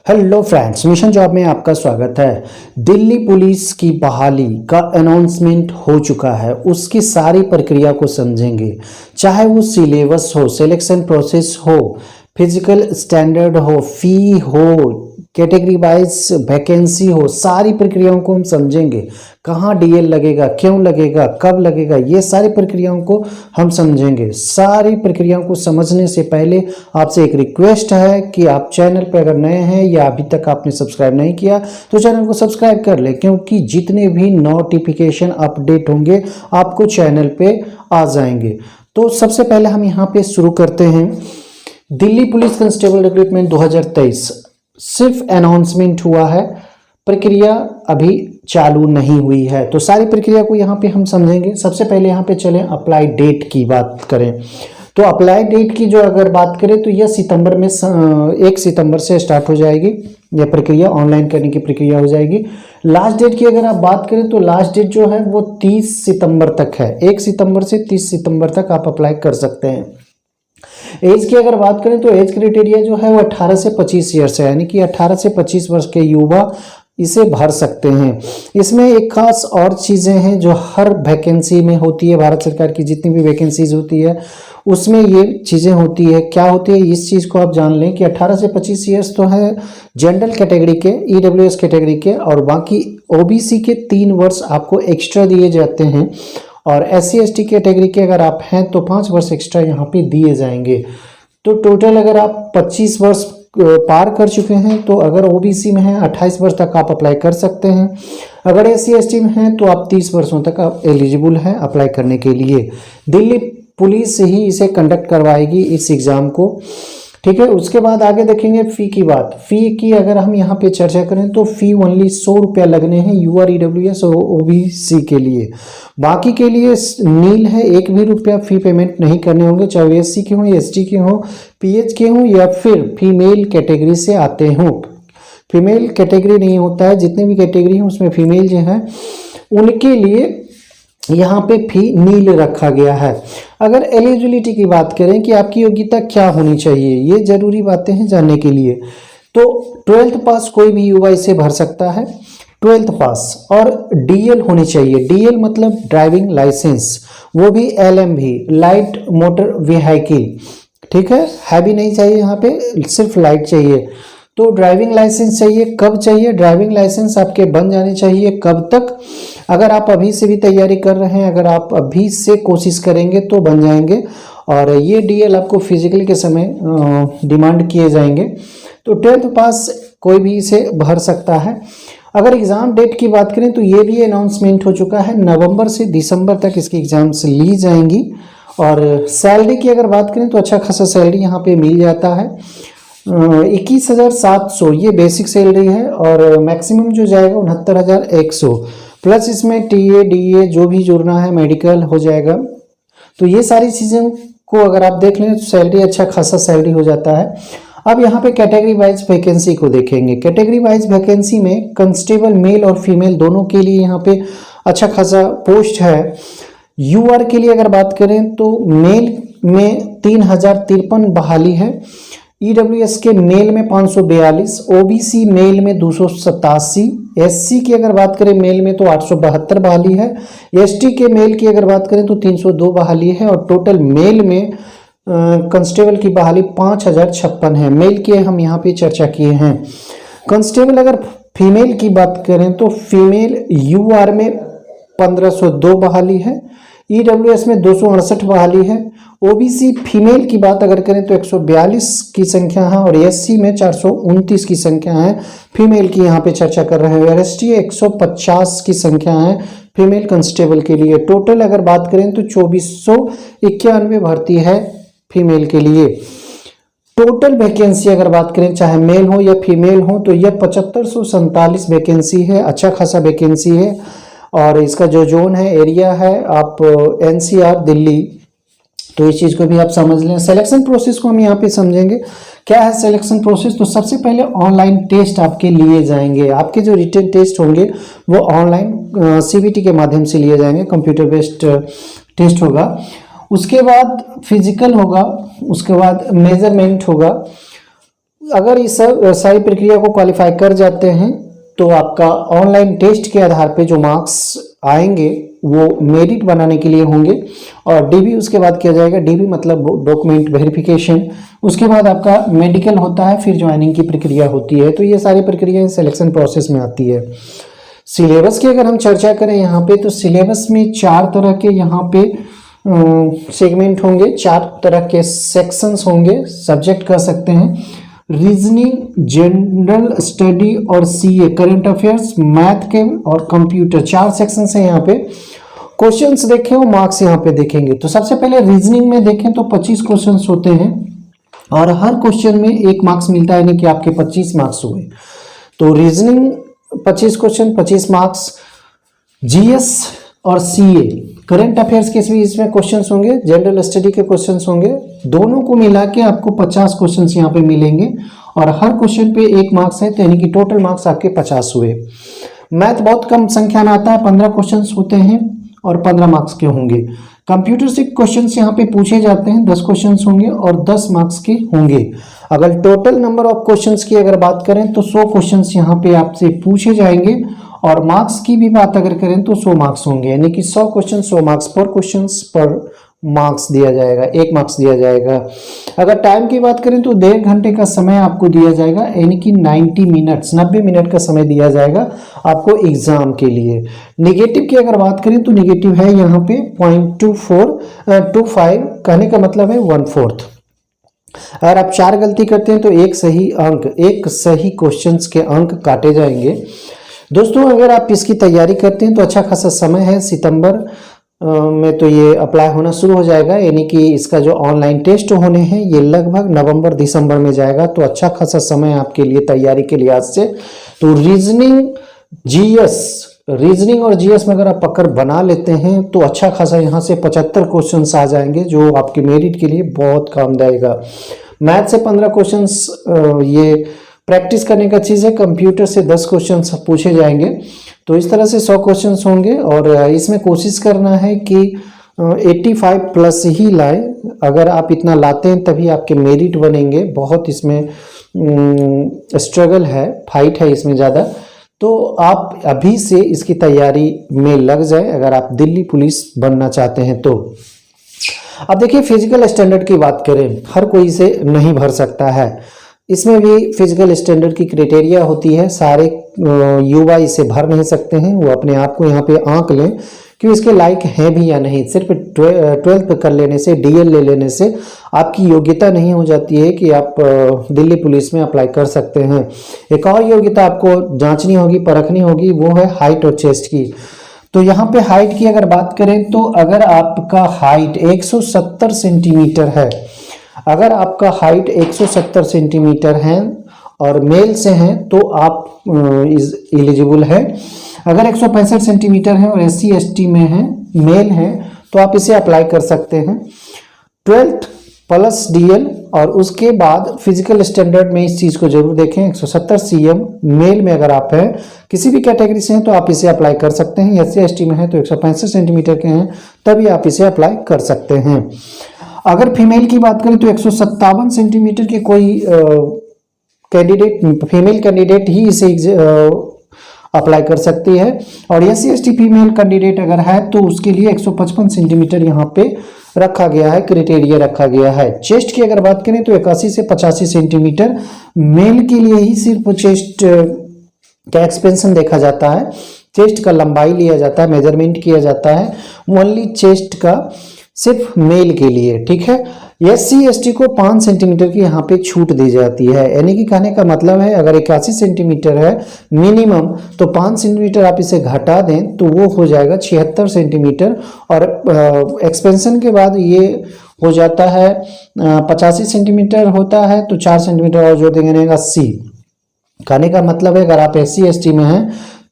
Hello friends, mission job में आपका स्वागत है। दिल्ली पुलिस की बहाली का अनाउंसमेंट हो चुका है। उसकी सारी प्रक्रिया को समझेंगे, चाहे वो सिलेबस हो, सिलेक्शन प्रोसेस हो, फिजिकल स्टैंडर्ड हो, फी हो, कैटेगरी वाइज वैकेंसी हो, सारी प्रक्रियाओं को हम समझेंगे। कहाँ डीएल लगेगा, क्यों लगेगा, कब लगेगा, ये सारी प्रक्रियाओं को हम समझेंगे। सारी प्रक्रियाओं को समझने से पहले आपसे एक रिक्वेस्ट है कि आप चैनल पर अगर नए हैं या अभी तक आपने सब्सक्राइब नहीं किया तो चैनल को सब्सक्राइब कर ले, क्योंकि जितने भी नोटिफिकेशन अपडेट होंगे आपको चैनल पे आ जाएंगे। तो सबसे पहले हम यहाँ पे शुरू करते हैं। दिल्ली पुलिस कांस्टेबल रिक्रूटमेंट 2023 सिर्फ अनाउंसमेंट हुआ है, प्रक्रिया अभी चालू नहीं हुई है। तो सारी प्रक्रिया को यहाँ पे हम समझेंगे। सबसे पहले यहाँ पे चलें अप्लाई डेट की बात करें तो अप्लाई डेट की जो अगर बात करें तो यह सितंबर में 1 सितंबर से स्टार्ट हो जाएगी। यह प्रक्रिया ऑनलाइन करने की प्रक्रिया हो जाएगी। लास्ट डेट की अगर आप बात करें तो लास्ट डेट जो है वो 30 सितंबर तक है। 1 सितंबर से 30 सितंबर तक आप अप्लाई कर सकते हैं। एज की अगर बात करें तो एज क्राइटेरिया जो है वो 18 से 25 ईयर्स है, यानी कि 18 से 25 वर्ष के युवा इसे भर सकते हैं। इसमें एक खास और चीज़ें हैं जो हर वैकेंसी में होती है। भारत सरकार की जितनी भी वैकेंसीज होती है उसमें ये चीज़ें होती है। क्या होती है, इस चीज़ को आप जान लें कि 18 से 25 ईयर्स तो है जनरल कैटेगरी के, ईडब्ल्यूएस कैटेगरी के, और बाकी ओबीसी के 3 वर्ष आपको एक्स्ट्रा दिए जाते हैं। और एससी एसटी कैटेगरी के अगर आप हैं तो 5 वर्ष एक्स्ट्रा यहाँ पे दिए जाएंगे। तो टोटल अगर आप 25 वर्ष पार कर चुके हैं तो अगर ओबीसी में हैं 28 वर्ष तक आप अप्लाई कर सकते हैं। अगर एससी एसटी में हैं तो आप 30 वर्षों तक आप एलिजिबल हैं अप्लाई करने के लिए। दिल्ली पुलिस ही इसे कंडक्ट करवाएगी इस एग्ज़ाम को, ठीक है। उसके बाद आगे देखेंगे फ़ी की बात। फ़ी की अगर हम यहाँ पे चर्चा करें तो फ़ी ओनली 100 रुपया लगने हैं यूआर ईडब्ल्यूएस और ओबीसी के लिए। बाकी के लिए नील है, 1 भी रुपया फ़ी पेमेंट नहीं करने होंगे, चाहे एससी के हों, एसटी के हों, पीएच के हों या फिर फीमेल कैटेगरी से आते हों। फीमेल कैटेगरी नहीं होता है, जितने भी कैटेगरी हैं उसमें फीमेल जो है उनके लिए यहाँ पे फी नील रखा गया है। अगर एलिजिबिलिटी की बात करें कि आपकी योग्यता क्या होनी चाहिए, ये जरूरी बातें हैं जानने के लिए। तो 12th पास कोई भी युवा इसे भर सकता है, 12th पास, और डीएल होनी चाहिए। डीएल मतलब ड्राइविंग लाइसेंस, वो भी एलएमवी, लाइट मोटर व्हीकल, ठीक है। हैवी नहीं चाहिए, यहाँ पे सिर्फ लाइट चाहिए। तो ड्राइविंग लाइसेंस चाहिए। कब चाहिए ड्राइविंग लाइसेंस? आपके बन जाने चाहिए कब तक? अगर आप अभी से भी तैयारी कर रहे हैं, अगर आप अभी से कोशिश करेंगे तो बन जाएंगे। और ये डीएल आपको फिजिकल के समय डिमांड किए जाएंगे। तो 12th पास कोई भी इसे भर सकता है। अगर एग्ज़ाम डेट की बात करें तो ये भी अनाउंसमेंट हो चुका है, नवंबर से दिसंबर तक इसकी एग्ज़ाम्स ली जाएंगी। और सैलरी की अगर बात करें तो अच्छा खासा सैलरी यहाँ पे मिल जाता है। 21,700 ये बेसिक सैलरी है, और मैक्सिमम जो जाएगा 69,100, प्लस इसमें टीए डीए जो भी जुड़ना है, मेडिकल हो जाएगा। तो ये सारी चीज़ों को अगर आप देख लें तो सैलरी अच्छा खासा सैलरी हो जाता है। अब यहाँ पे कैटेगरी वाइज वैकेंसी को देखेंगे। कैटेगरी वाइज वैकेंसी में कांस्टेबल मेल और फीमेल दोनों के लिए यहाँ पे अच्छा खासा पोस्ट है। यूआर के लिए अगर बात करें तो मेल में 3053 बहाली है, ईडब्ल्यूएस के मेल में 542, ओबीसी मेल में 287, एससी की अगर बात करें मेल में तो 872 बहाली है, एसटी के मेल की अगर बात करें तो 302 बहाली है, और टोटल मेल में कांस्टेबल की बहाली 5056 है। मेल की हम यहाँ पे चर्चा किए हैं। कांस्टेबल अगर फीमेल की बात करें तो फीमेल यूआर में 1502 बहाली है, ईडब्ल्यूएस में 268 बहाली है, ओबीसी फीमेल की बात अगर करें तो 142 की संख्या है, और एससी में 429 की संख्या है फीमेल की यहाँ पे चर्चा कर रहे हैं। एसटी 150 की संख्या है फीमेल कांस्टेबल के लिए। टोटल अगर बात करें तो 2491 भर्ती है फीमेल के लिए। टोटल वैकेंसी अगर बात करें चाहे मेल हो या फीमेल हो तो यह 7547 वैकेंसी है, अच्छा खासा वैकेंसी है। और इसका जो जोन है, एरिया है, आप एनसीआर दिल्ली, तो इस चीज़ को भी आप समझ लें। सिलेक्शन प्रोसेस को हम यहाँ पे समझेंगे। क्या है सिलेक्शन प्रोसेस? तो सबसे पहले ऑनलाइन टेस्ट आपके लिए जाएंगे। आपके जो रिटन टेस्ट होंगे वो ऑनलाइन सीबीटी के माध्यम से लिए जाएंगे, कंप्यूटर बेस्ड टेस्ट होगा। उसके बाद फिजिकल होगा, उसके बाद मेजरमेंट होगा, अगर इस सारी प्रक्रिया को क्वालिफाई कर जाते हैं तो आपका ऑनलाइन टेस्ट के आधार पे जो मार्क्स आएंगे वो मेरिट बनाने के लिए होंगे और डीबी उसके बाद किया जाएगा। डीबी मतलब डॉक्यूमेंट वेरिफिकेशन, उसके बाद आपका मेडिकल होता है, फिर ज्वाइनिंग की प्रक्रिया होती है। तो ये सारी प्रक्रियाएं सिलेक्शन प्रोसेस में आती है। सिलेबस की अगर हम चर्चा करें यहाँ पे, तो सिलेबस में 4 तरह के यहाँ पे सेगमेंट होंगे, 4 तरह के सेक्शंस होंगे, सब्जेक्ट कह सकते हैं। रीजनिंग, जनरल स्टडी और सीए, करंट अफेयर्स, मैथ के और कंप्यूटर, 4 सेक्शंस हैं यहाँ पे। क्वेश्चंस देखें और मार्क्स यहाँ पे देखेंगे। तो सबसे पहले रीजनिंग में देखें तो 25 क्वेश्चंस होते हैं और हर क्वेश्चन में 1 मार्क्स मिलता है, यानी कि आपके 25 मार्क्स हुए। तो रीजनिंग 25 क्वेश्चन 25 मार्क्स। जीएस और सीए, करंट अफेयर्स के भी इसमें क्वेश्चंस होंगे, जनरल स्टडी के क्वेश्चंस होंगे, दोनों को मिला के आपको 50 क्वेश्चंस यहाँ पे मिलेंगे और हर क्वेश्चन पे 1 मार्क्स है, तो यानी कि टोटल मार्क्स आपके 50 हुए। मैथ बहुत कम संख्या में आता है, 15 क्वेश्चंस होते हैं और 15 मार्क्स के होंगे। कंप्यूटर से क्वेश्चंस यहाँ पे पूछे जाते हैं, 10 क्वेश्चंस होंगे और 10 मार्क्स के होंगे। अगर टोटल नंबर ऑफ क्वेश्चंस की अगर बात करें तो 100 क्वेश्चंस यहाँ पे आपसे पूछे जाएंगे और मार्क्स की भी बात अगर करें तो 100 मार्क्स होंगे, यानी कि 100 क्वेश्चन 100 मार्क्स पर क्वेश्चंस पर मार्क्स दिया जाएगा, 1 मार्क्स दिया जाएगा। अगर टाइम की बात करें तो 1.5 घंटे का समय आपको दिया जाएगा, यानी कि 90 मिनट का समय दिया जाएगा आपको एग्जाम के लिए। निगेटिव की अगर बात करें तो निगेटिव है यहाँ पे 0.25, कहने का मतलब है 1/4। अगर आप 4 गलती करते हैं तो एक सही क्वेश्चंस के अंक काटे जाएंगे। दोस्तों अगर आप इसकी तैयारी करते हैं तो अच्छा खासा समय है, सितंबर में तो ये अप्लाई होना शुरू हो जाएगा, यानी कि इसका जो ऑनलाइन टेस्ट होने हैं ये लगभग नवंबर दिसंबर में जाएगा। तो अच्छा खासा समय आपके लिए तैयारी के लिहाज से। तो रीजनिंग और जीएस में अगर आप पकड़ बना लेते हैं तो अच्छा खासा यहाँ से 75 क्वेश्चंस आ जाएंगे, जो आपके मेरिट के लिए बहुत काम देगा। मैथ से 15 क्वेश्चंस ये प्रैक्टिस करने का चीज़ है। कंप्यूटर से 10 क्वेश्चंस पूछे जाएंगे। तो इस तरह से 100 क्वेश्चंस होंगे और इसमें कोशिश करना है कि 85 प्लस ही लाए। अगर आप इतना लाते हैं तभी आपके मेरिट बनेंगे। बहुत इसमें स्ट्रगल है, फाइट है इसमें ज़्यादा। तो आप अभी से इसकी तैयारी में लग जाए अगर आप दिल्ली पुलिस बनना चाहते हैं तो। अब देखिए फिजिकल स्टैंडर्ड की बात करें, हर कोई इसे नहीं भर सकता है। इसमें भी फिजिकल स्टैंडर्ड की क्राइटेरिया होती है, सारे युवा इसे भर नहीं सकते हैं। वो अपने आप को यहाँ पे आंक लें कि इसके लायक है भी या नहीं। सिर्फ 12th कर लेने से, डीएल ले लेने से आपकी योग्यता नहीं हो जाती है कि आप दिल्ली पुलिस में अप्लाई कर सकते हैं। एक और योग्यता आपको जांचनी होगी, परखनी होगी, वो है हाइट और चेस्ट की। तो यहाँ पे हाइट की अगर बात करें तो अगर आपका हाइट 170 सेंटीमीटर है, अगर आपका हाइट 170 सेंटीमीटर है और मेल से हैं तो आप एलिजिबल है। अगर 165 सेंटीमीटर है और SC ST में है, मेल है, तो आप इसे अप्लाई कर सकते हैं। 12th प्लस DL और उसके बाद फिजिकल स्टैंडर्ड में इस चीज़ को जरूर देखें। 170 cm मेल में अगर आप हैं, किसी भी कैटेगरी से हैं तो आप इसे अप्लाई कर सकते हैं। SC ST में है तो 165 सेंटीमीटर के हैं तभी आप इसे अप्लाई कर सकते हैं। अगर फीमेल की बात करें तो 157 सेंटीमीटर के कोई कैंडिडेट, फीमेल कैंडिडेट ही इसे अप्लाई कर सकती है और SC ST फीमेल कैंडिडेट अगर है तो उसके लिए 155 सेंटीमीटर यहाँ पे रखा गया है, क्राइटेरिया रखा गया है। चेस्ट की अगर बात करें तो 81 से 85 सेंटीमीटर मेल के लिए ही सिर्फ चेस्ट का एक्सपेंशन देखा जाता है, चेस्ट का लंबाई लिया जाता है, मेजरमेंट किया जाता है ओनली चेस्ट का, सिर्फ मेल के लिए। ठीक है, SC ST को 5 सेंटीमीटर की यहाँ पे छूट दी जाती है, यानी कि कहने का मतलब है अगर 81 सेंटीमीटर है मिनिमम तो 5 सेंटीमीटर आप इसे घटा दें तो वो हो जाएगा 76 सेंटीमीटर और एक्सपेंशन के बाद ये हो जाता है 85 सेंटीमीटर होता है तो 4 सेंटीमीटर और जोड़ देंगे 80। कहने का मतलब है अगर आप SC ST में हैं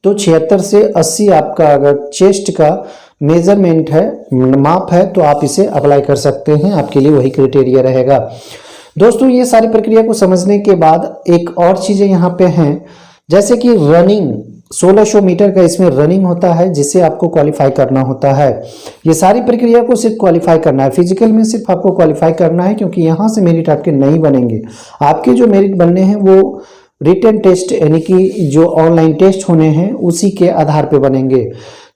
तो 76 से 80 आपका अगर चेस्ट का मेजरमेंट है, माप है, तो आप इसे अप्लाई कर सकते हैं, आपके लिए वही क्राइटेरिया रहेगा। दोस्तों ये सारी प्रक्रिया को समझने के बाद एक और चीज़ें यहाँ पे हैं, जैसे कि रनिंग 1600 मीटर का इसमें रनिंग होता है जिसे आपको क्वालिफाई करना होता है। ये सारी प्रक्रिया को सिर्फ क्वालिफाई करना है, फिजिकल में सिर्फ आपको क्वालिफाई करना है, क्योंकि यहाँ से मेरिट आपके नहीं बनेंगे। आपके जो मेरिट बनने हैं वो रिटन टेस्ट यानी कि जो ऑनलाइन टेस्ट होने हैं उसी के आधार पे बनेंगे।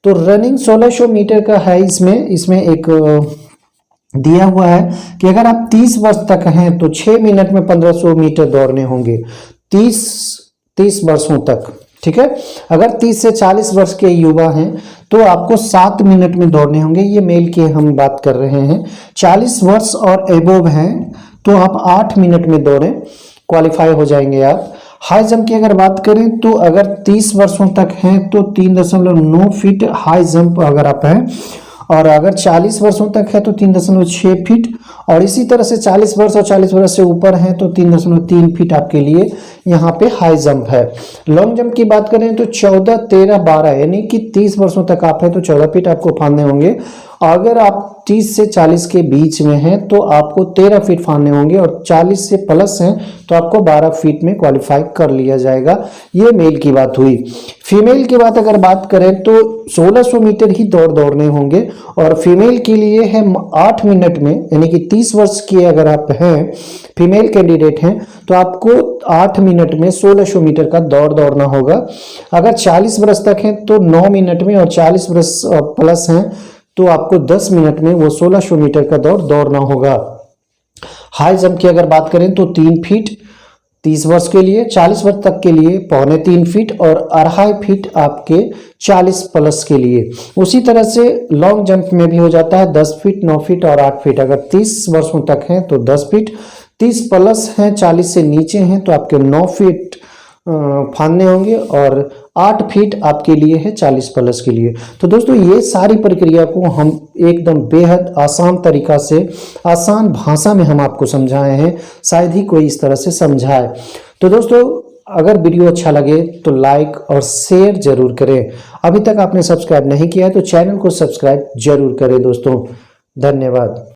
तो रनिंग 1600 मीटर का है। इसमें एक दिया हुआ है कि अगर आप 30 वर्ष तक हैं तो 6 मिनट में 1500 मीटर दौड़ने होंगे 30 वर्षों तक, ठीक है। अगर 30 से 40 वर्ष के युवा हैं तो आपको 7 मिनट में दौड़ने होंगे। ये मेल की हम बात कर रहे हैं। 40 वर्ष और एबोव हैं तो आप 8 मिनट में दौड़ें, क्वालिफाई हो जाएंगे आप। हाई जंप की अगर बात करें तो अगर 30 वर्षों तक हैं तो 3.9 फीट हाई जंप अगर आप हैं, और अगर 40 वर्षों तक है तो 3.6 फीट, और इसी तरह से 40 वर्ष और 40 वर्ष से ऊपर हैं तो 3.3 फीट आपके लिए यहाँ पे हाई जंप है। लॉन्ग जंप की बात करें तो 14, 13, 12 यानी कि 30 वर्षों तक आप हैं तो 14 फीट आपको फांदने होंगे। अगर आप 30 से 40 के बीच में हैं तो आपको 13 फीट फांदने होंगे, और 40 से प्लस हैं तो आपको 12 फीट में क्वालिफाई कर लिया जाएगा। ये मेल की बात हुई। फीमेल की बात अगर बात करें तो 1600 मीटर ही दौड़ने होंगे, और फीमेल के लिए है 8 मिनट में, यानी कि 30 वर्ष की अगर आप हैं फीमेल कैंडिडेट हैं तो आपको 8 मिनट में 1600 मीटर का दौड़ना होगा। अगर 40 वर्ष तक हैं तो 9 मिनट में, और 40 वर्ष प्लस हैं तो आपको 10 मिनट में वो 1600 मीटर का दौड़ना होगा। हाई जंप की अगर बात करें तो 3 फीट 30 वर्ष के लिए, 40 वर्ष तक के लिए 3.25 फीट, और 2.5 फीट आपके 40 प्लस के लिए। उसी तरह से लॉन्ग जंप में भी हो जाता है 10 फीट, 9 फीट और 8 फीट। अगर 30 वर्षों तक हैं तो 10 फीट, 30 प्लस हैं 40 से नीचे हैं तो आपके 9 फीट फांदने होंगे, और 8 फीट आपके लिए है 40 प्लस के लिए। तो दोस्तों ये सारी प्रक्रिया को हम एकदम बेहद आसान तरीका से, आसान भाषा में हम आपको समझाए हैं, शायद ही कोई इस तरह से समझाए। तो दोस्तों अगर वीडियो अच्छा लगे तो लाइक और शेयर जरूर करें। अभी तक आपने सब्सक्राइब नहीं किया है तो चैनल को सब्सक्राइब जरूर करें दोस्तों। धन्यवाद।